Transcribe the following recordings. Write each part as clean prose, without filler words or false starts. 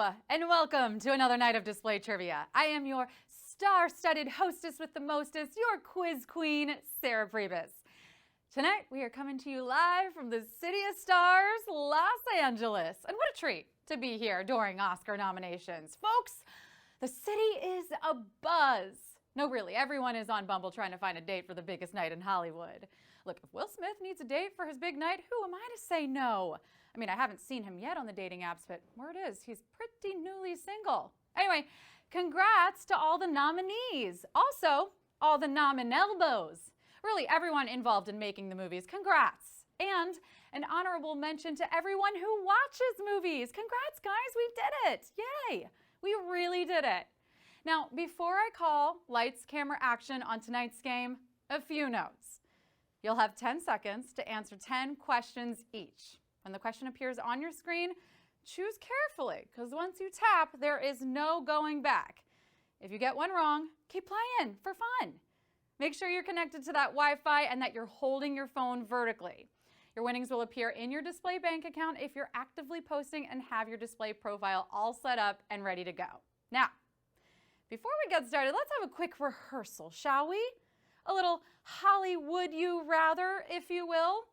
and welcome to another night of Display Trivia. I am your star-studded hostess with the mostest, your quiz queen, Sarah Pribis. Tonight, we are coming to you live from the City of Stars, Los Angeles. And what a treat to be here during Oscar nominations. Folks, the city is abuzz. No, really, everyone is on Bumble trying to find a date for the biggest night in Hollywood. Look, if Will Smith needs a date for his big night, who am I to say no? I mean, I haven't seen him yet on the dating apps, but word is he's pretty newly single. Anyway, congrats to all the nominees. Also, all the nominelbos. Really, everyone involved in making the movies, congrats. And an honorable mention to everyone who watches movies. Congrats, guys, we did it. Yay, we really did it. Now, before I call lights, camera, action on tonight's game, a few notes. You'll have 10 seconds to answer 10 questions each. When the question appears on your screen, choose carefully, because once you tap, there is no going back. If you get one wrong, keep playing for fun. Make sure you're connected to that Wi-Fi and that you're holding your phone vertically. Your winnings will appear in your display bank account if you're actively posting and have your display profile all set up and ready to go. Now, before we get started, let's have a quick rehearsal, shall we? A little Hollywood you rather, if you will.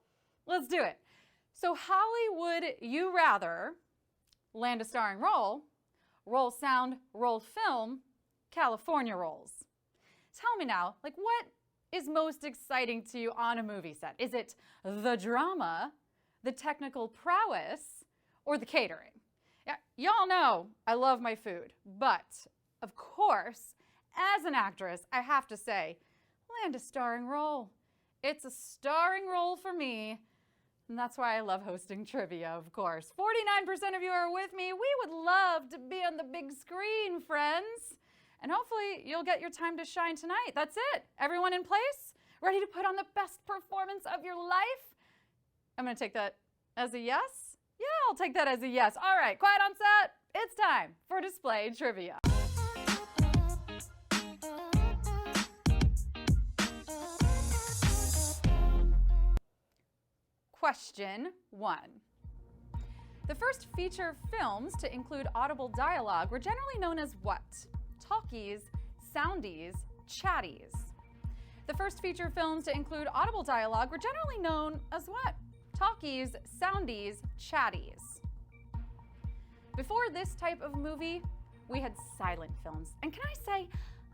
Let's do it. So Hollywood you rather, land a starring role, roll sound, roll film, California rolls. Tell me now, like what is most exciting to you on a movie set? Is it the drama, the technical prowess, or the catering? Yeah, y'all know I love my food, but of course, as an actress, I have to say, land a starring role. It's a starring role for me. And that's why I love hosting trivia, of course. 49% of you are with me. We would love to be on the big screen, friends. And hopefully you'll get your time to shine tonight. That's it. Everyone in place? Ready to put on the best performance of your life? I'm going to take that as a yes. Yeah, I'll take that as a yes. All right, quiet on set. It's time for Display Trivia. Question 1. The first feature films to include audible dialogue were generally known as what? Talkies, soundies, chatties. The first feature films to include audible dialogue were generally known as what? Talkies, soundies, chatties. Before this type of movie, we had silent films. And can I say,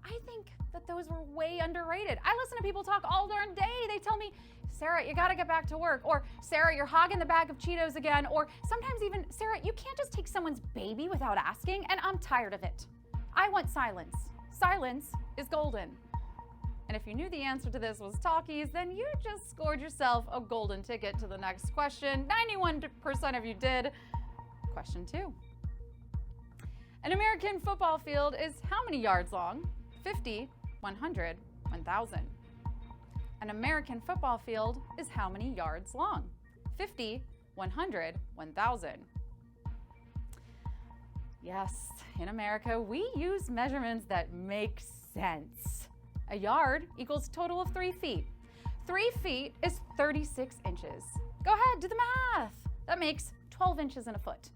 I think that those were way underrated. I listen to people talk all darn day. They tell me, Sarah, you gotta get back to work. Or, Sarah, you're hogging the bag of Cheetos again. Or sometimes even, Sarah, you can't just take someone's baby without asking, and I'm tired of it. I want silence. Silence is golden. And if you knew the answer to this was talkies, then you just scored yourself a golden ticket to the next question. 91% of you did. Question 2. An American football field is how many yards long? 50, 100, 1,000. An American football field is how many yards long? 50, 100, 1,000. Yes, in America, we use measurements that make sense. A yard equals a total of 3 feet. 3 feet is 36 inches. Go ahead, do the math. That makes 12 inches in a foot.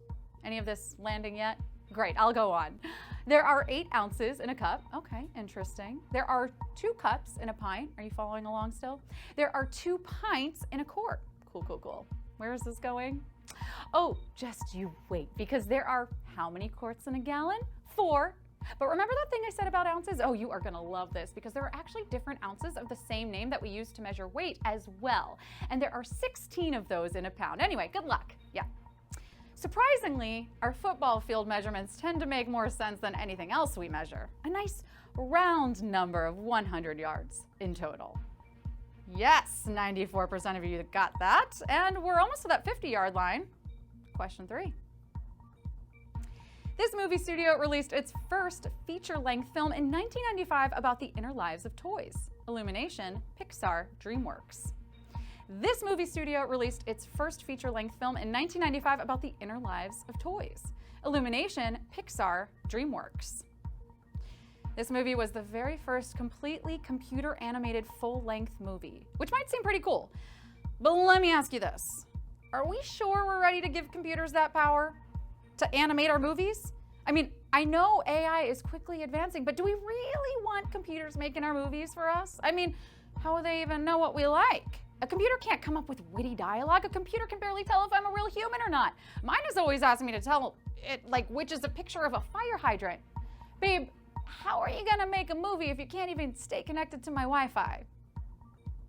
Any of this landing yet? Great, I'll go on. There are 8 ounces in a cup. Okay, interesting. There are 2 cups in a pint. Are you following along still? There are 2 pints in a quart. Cool, cool, cool. Where is this going? Oh, just you wait, because there are how many quarts in a gallon? 4. But remember that thing I said about ounces? Oh, you are gonna love this because there are actually different ounces of the same name that we use to measure weight as well. And there are 16 of those in a pound. Anyway, good luck. Yeah. Surprisingly, our football field measurements tend to make more sense than anything else we measure. A nice round number of 100 yards in total. Yes, 94% of you got that. And we're almost to that 50-yard line. Question 3. This movie studio released its first feature-length film in 1995 about the inner lives of toys. Illumination, Pixar, DreamWorks. This movie studio released its first feature-length film in 1995 about the inner lives of toys. Illumination, Pixar, DreamWorks. This movie was the very first completely computer-animated full-length movie, which might seem pretty cool. But let me ask you this. Are we sure we're ready to give computers that power to animate our movies? I mean, I know AI is quickly advancing, but do we really want computers making our movies for us? I mean, how will they even know what we like? A computer can't come up with witty dialogue. A computer can barely tell if I'm a real human or not. Mine is always asking me to tell it, like, which is a picture of a fire hydrant. Babe, how are you gonna make a movie if you can't even stay connected to my Wi-Fi?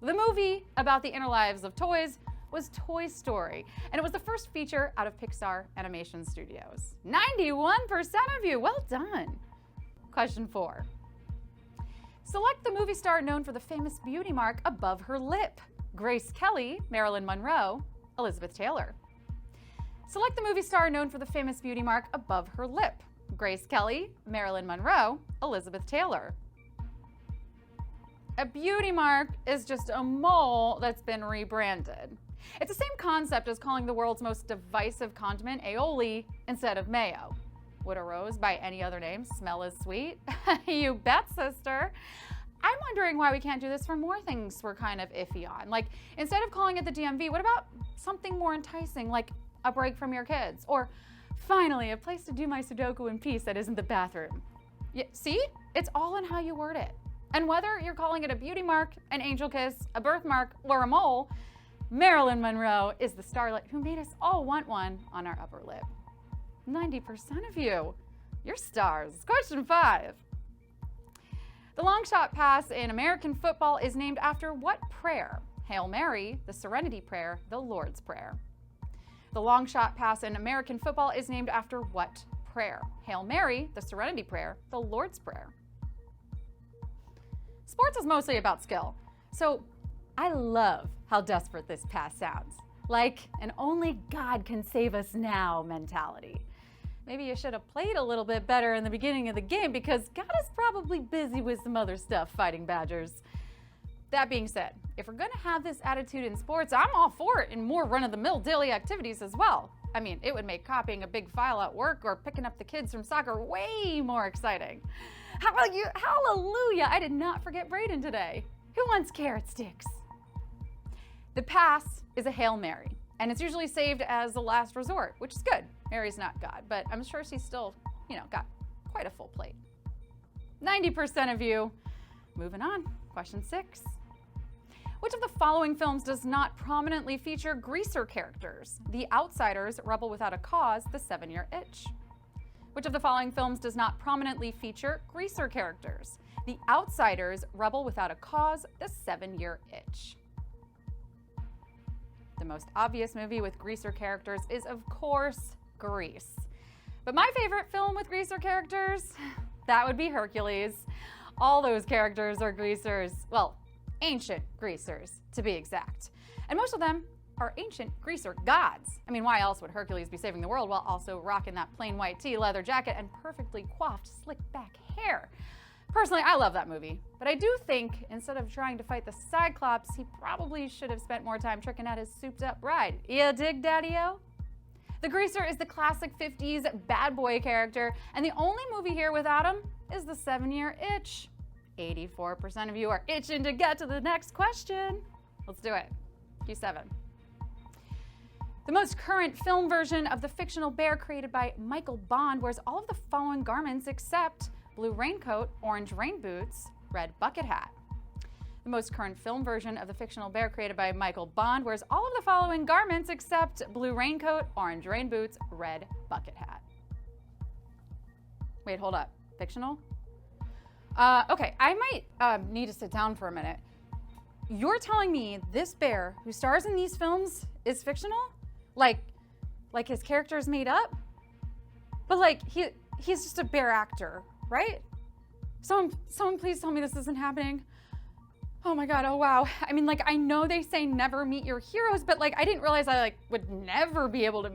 The movie about the inner lives of toys was Toy Story, and it was the first feature out of Pixar Animation Studios. 91% of you, well done. Question 4. Select the movie star known for the famous beauty mark above her lip. Grace Kelly, Marilyn Monroe, Elizabeth Taylor. Select the movie star known for the famous beauty mark above her lip. Grace Kelly, Marilyn Monroe, Elizabeth Taylor. A beauty mark is just a mole that's been rebranded. It's the same concept as calling the world's most divisive condiment aioli instead of mayo. Would a rose by any other name smell as sweet? You bet, sister. I'm wondering why we can't do this for more things we're kind of iffy on. Like, instead of calling it the DMV, what about something more enticing, like a break from your kids? Or, finally, a place to do my Sudoku in peace that isn't the bathroom. Yeah, see? It's all in how you word it. And whether you're calling it a beauty mark, an angel kiss, a birthmark, or a mole, Marilyn Monroe is the starlet who made us all want one on our upper lip. 90% of you, you're stars. Question 5. The long shot pass in American football is named after what prayer? Hail Mary, the Serenity Prayer, the Lord's Prayer. The long shot pass in American football is named after what prayer? Hail Mary, the Serenity Prayer, the Lord's Prayer. Sports is mostly about skill, so I love how desperate this pass sounds. Like an only God can save us now mentality. Maybe you should have played a little bit better in the beginning of the game because God is probably busy with some other stuff fighting Badgers. That being said, if we're gonna have this attitude in sports, I'm all for it in more run-of-the-mill daily activities as well. I mean, it would make copying a big file at work or picking up the kids from soccer way more exciting. How about you? Hallelujah! I did not forget Brayden today. Who wants carrot sticks? The pass is a Hail Mary, and it's usually saved as a last resort, which is good. Mary's not God, but I'm sure she's still, got quite a full plate. 90% of you. Moving on, question 6. Which of the following films does not prominently feature greaser characters? The Outsiders, Rebel Without a Cause, The 7-Year Itch. Which of the following films does not prominently feature greaser characters? The Outsiders, Rebel Without a Cause, The 7-Year Itch. The most obvious movie with greaser characters is, of course, Grease. But my favorite film with greaser characters, that would be Hercules. All those characters are greasers. Well, ancient greasers, to be exact. And most of them are ancient greaser gods. I mean, why else would Hercules be saving the world while also rocking that plain white tee, leather jacket, and perfectly coiffed, slick back hair? Personally, I love that movie, but I do think instead of trying to fight the Cyclops, he probably should have spent more time tricking out his souped-up bride. Ya dig, Daddy-O? The greaser is the classic 50s bad boy character, and the only movie here without him is The 7-Year Itch. 84% of you are itching to get to the next question. Let's do it. Q7. The most current film version of the fictional bear created by Michael Bond wears all of the following garments except blue raincoat, orange rain boots, red bucket hat. The most current film version of the fictional bear created by Michael Bond wears all of the following garments except blue raincoat, orange rain boots, red bucket hat. Wait, hold up. Fictional? Okay, I might need to sit down for a minute. You're telling me this bear who stars in these films is fictional? Like his character is made up? But he's just a bear actor, right? Someone please tell me this isn't happening. Oh my God, oh wow. I mean, I know they say never meet your heroes, but I didn't realize I would never be able to,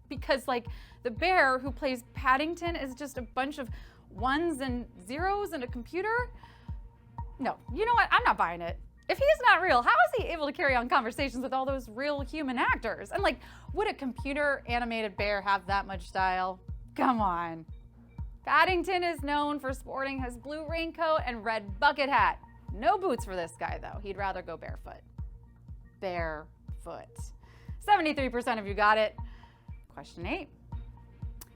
because the bear who plays Paddington is just a bunch of ones and zeros and a computer? No, you know what? I'm not buying it. If he's not real, how is he able to carry on conversations with all those real human actors? And would a computer animated bear have that much style? Come on. Paddington is known for sporting his blue raincoat and red bucket hat. No boots for this guy though. He'd rather go barefoot. Barefoot. 73% of you got it. Question 8.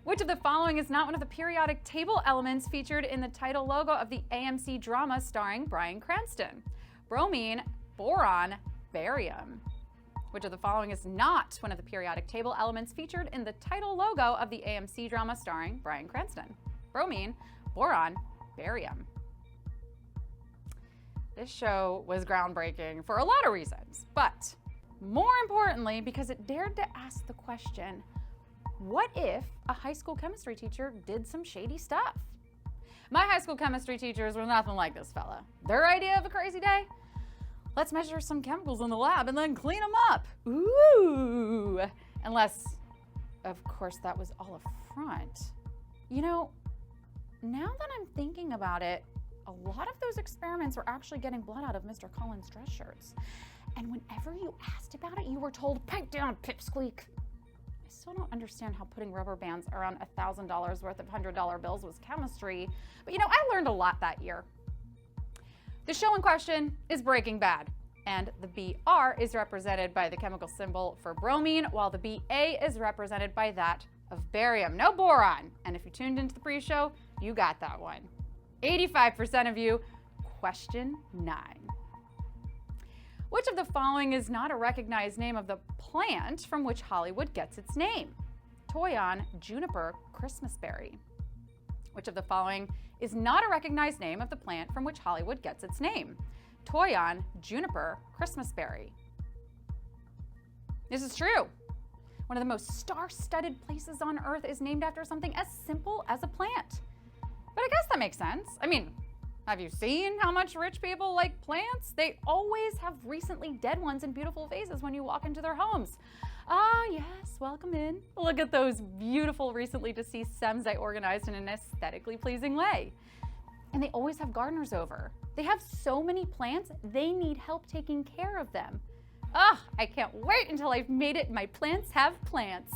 Which of the following is not one of the periodic table elements featured in the title logo of the AMC drama starring Bryan Cranston? Bromine, boron, barium. Which of the following is not one of the periodic table elements featured in the title logo of the AMC drama starring Bryan Cranston? Bromine, boron, barium. This show was groundbreaking for a lot of reasons, but more importantly because it dared to ask the question, what if a high school chemistry teacher did some shady stuff? My high school chemistry teachers were nothing like this fella. Their idea of a crazy day? Let's measure some chemicals in the lab and then clean them up. Ooh. Unless, of course, that was all a front. You know, now that I'm thinking about it, a lot of those experiments were actually getting blood out of Mr. Collins' dress shirts. And whenever you asked about it, you were told, pipe down, pipsqueak. I still don't understand how putting rubber bands around $1,000 worth of $100 bills was chemistry, but you know, I learned a lot that year. The show in question is Breaking Bad, and the BR is represented by the chemical symbol for bromine, while the BA is represented by that of barium. No boron. And if you tuned into the pre-show, you got that one. 85% of you. Question 9. Which of the following is not a recognized name of the plant from which Hollywood gets its name? Toyon, juniper, Christmasberry. Which of the following is not a recognized name of the plant from which Hollywood gets its name? Toyon, juniper, Christmasberry. This is true. One of the most star-studded places on Earth is named after something as simple as a plant. But I guess that makes sense. I mean, have you seen how much rich people like plants? They always have recently dead ones in beautiful vases when you walk into their homes. Ah, yes, welcome in. Look at those beautiful recently deceased stems I organized in an aesthetically pleasing way. And they always have gardeners over. They have so many plants, they need help taking care of them. Ah, I can't wait until I've made it My Plants Have Plants.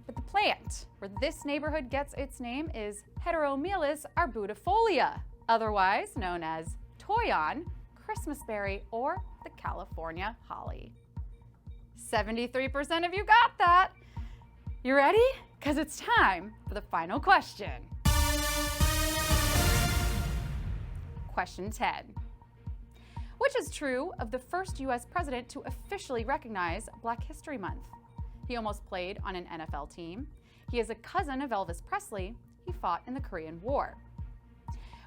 But the plant where this neighborhood gets its name is Heteromelis arbustifolia, otherwise known as Toyon, Christmasberry, or the California holly. 73% of you got that. You ready? Because it's time for the final question. Question 10. Which is true of the first U.S. president to officially recognize Black History Month? He almost played on an NFL team. He is a cousin of Elvis Presley. He fought in the Korean War.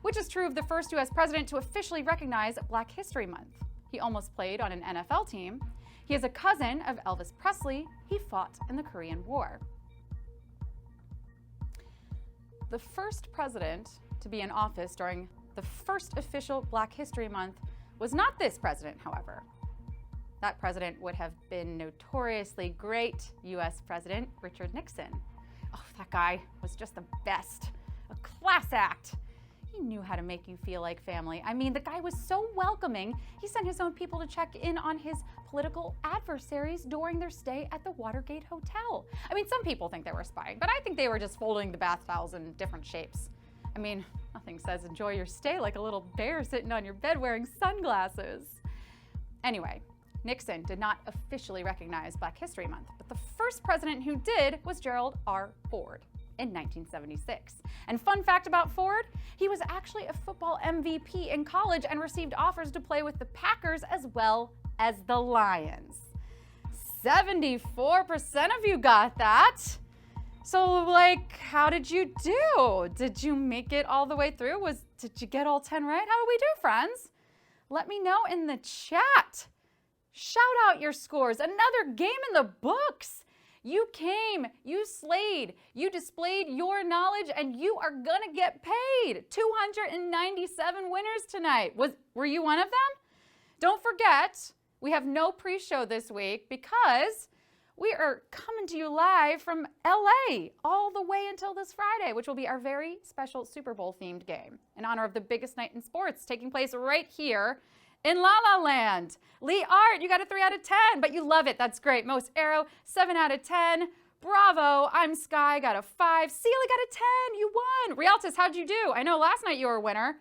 Which is true of the first U.S. president to officially recognize Black History Month? He almost played on an NFL team. He is a cousin of Elvis Presley. He fought in the Korean War. The first president to be in office during the first official Black History Month was not this president, however. That president would have been notoriously great U.S. President Richard Nixon. Oh, that guy was just the best. A class act. He knew how to make you feel like family. I mean, the guy was so welcoming, he sent his own people to check in on his political adversaries during their stay at the Watergate Hotel. I mean, some people think they were spying, but I think they were just folding the bath towels in different shapes. I mean, nothing says enjoy your stay like a little bear sitting on your bed wearing sunglasses. Anyway, Nixon did not officially recognize Black History Month, but the first president who did was Gerald R. Ford in 1976. And fun fact about Ford, he was actually a football MVP in college and received offers to play with the Packers as well as the Lions. 74% of you got that. So, like, how did you do? Did you make it all the way through? Did you get all 10 right? How did we do, friends? Let me know in the chat. Shout out your scores. Another game in the books. You came, you slayed, you displayed your knowledge, and you are gonna get paid. 297 winners tonight. Were you one of them? Don't forget, we have no pre-show this week because we are coming to you live from LA all the way until this Friday, which will be our very special Super Bowl themed game in honor of the biggest night in sports taking place right here in La La Land. Lee Art, you got a 3 out of 10, but you love it. That's great. Most Arrow, 7 out of 10. Bravo. I'm Sky, got a 5. Celia got a 10. You won. Rialtis, how'd you do? I know last night you were a winner.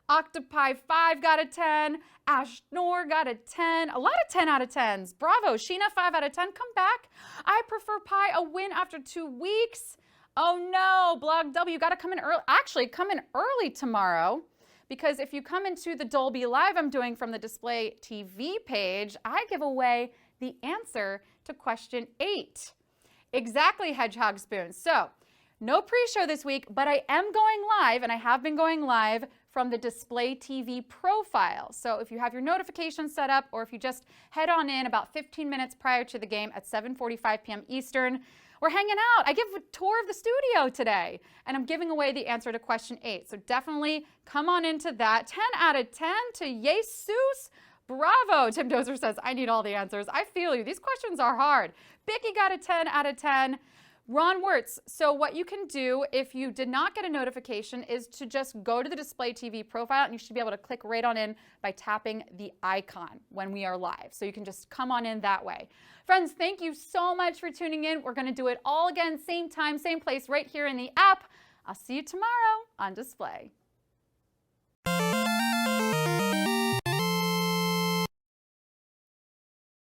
Octopi 5 got a 10. Ash Nor got a 10. A lot of 10 out of 10s. Bravo. Sheena, 5 out of 10. Come back. I Prefer Pie, a win after 2 weeks. Oh no, Blog W, you got to come in early. Actually, come in early tomorrow, because if you come into the Dolby Live I'm doing from the Display TV page, I give away the answer to question 8. Exactly, Hedgehog Spoon. So, no pre-show this week, but I am going live, and I have been going live from the Display TV profile. So if you have your notifications set up, or if you just head on in about 15 minutes prior to the game at 7:45 p.m. Eastern, we're hanging out. I give a tour of the studio today, and I'm giving away the answer to question 8. So definitely come on into that. 10 out of 10 to Jesus. Bravo, Tim Dozer says, I need all the answers. I feel you. These questions are hard. Bicky got a 10 out of 10. Ron Wirtz, so what you can do if you did not get a notification is to just go to the Display TV profile, and you should be able to click right on in by tapping the icon when we are live. So you can just come on in that way. Friends, thank you so much for tuning in. We're going to do it all again, same time, same place, right here in the app. I'll see you tomorrow on Display.